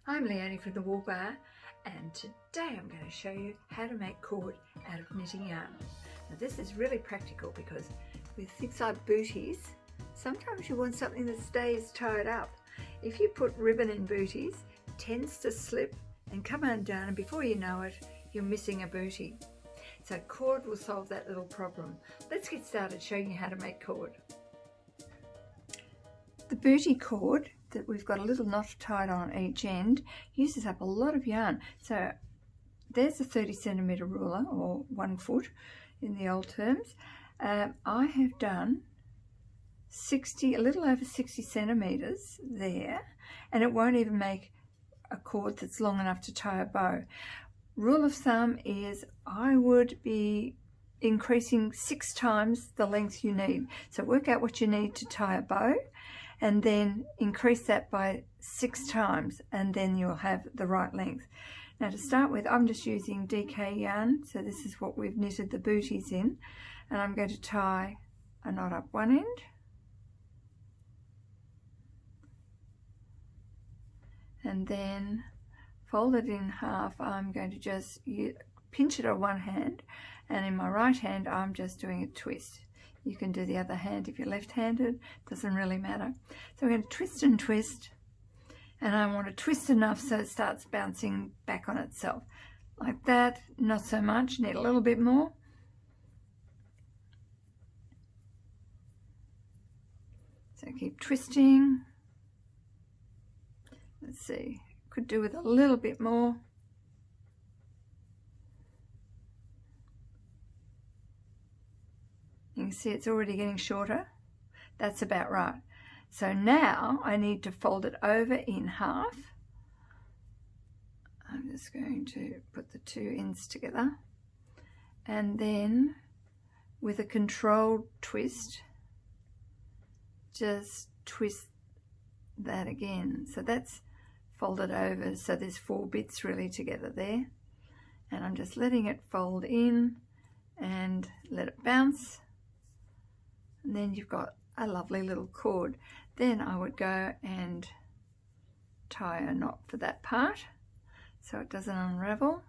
I'm Leonie from the Woolbaa, and today I'm going to show you how to make cord out of knitting yarn. Now this is really practical because with things like booties, sometimes you want something that stays tied up. If you put ribbon in booties, it tends to slip and come undone, and before you know it, you're missing a bootie. So cord will solve that little problem. Let's get started showing you how to make cord. The bootie cord that we've got a little knot tied on each end uses up a lot of yarn. So there's a 30 centimetre ruler, or 1 foot in the old terms. I have done a little over 60 centimetres there, and it won't even make a cord that's long enough to tie a bow. Rule of thumb is I would be increasing 6 times the length you need. So work out what you need to tie a bow, and then increase that by 6 times, and then you'll have the right length. Now to start with, I'm just using DK yarn, so this is what we've knitted the booties in, and I'm going to tie a knot up one end, and then fold it in half. I'm going to just pinch it on one hand, and in my right hand I'm just doing a twist. You can do the other hand if you're left-handed, doesn't really matter. So we're going to twist and twist, and I want to twist enough so it starts bouncing back on itself. Like that, not so much, need a little bit more. So keep twisting. Let's see, could do with a little bit more. You can see it's already getting shorter. That's about right. So now I need to fold it over in half. I'm just going to put the two ends together, and then with a controlled twist, just twist that again. So that's folded over, so there's 4 bits really together there. And I'm just letting it fold in and let it bounce. And then you've got a lovely little cord. Then I would go and tie a knot for that part so it doesn't unravel.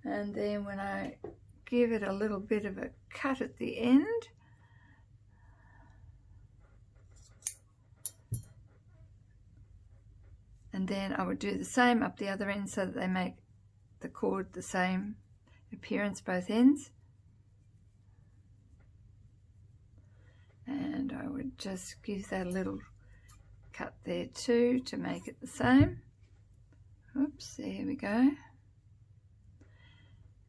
And then when I give it a little bit of a cut at the end, and then I would do the same up the other end so that they make the cord the same appearance both ends. And I would just give that a little cut there too to make it the same. Oops, there we go.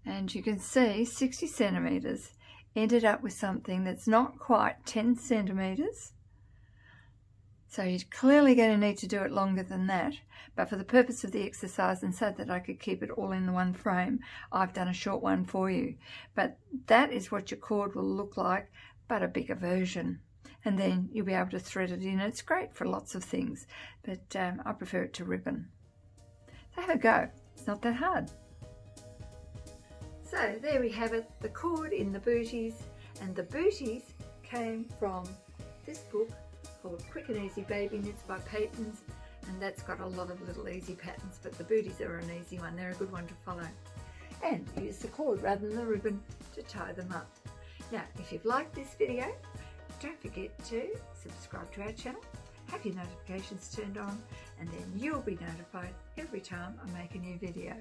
And you can see 60 centimetres ended up with something that's not quite 10 centimetres. So you're clearly going to need to do it longer than that, but for the purpose of the exercise and so that I could keep it all in the one frame, I've done a short one for you. But that is what your cord will look like, but a bigger version. And then you'll be able to thread it in. It's great for lots of things, but I prefer it to ribbon. So have a go. It's not that hard. So there we have it, the cord in the booties, and the booties came from this book called Quick and Easy Baby Knits by Patons, and that's got a lot of little easy patterns, but the booties are an easy one. They're a good one to follow. And use the cord rather than the ribbon to tie them up. Now, if you've liked this video, don't forget to subscribe to our channel, have your notifications turned on, and then you'll be notified every time I make a new video.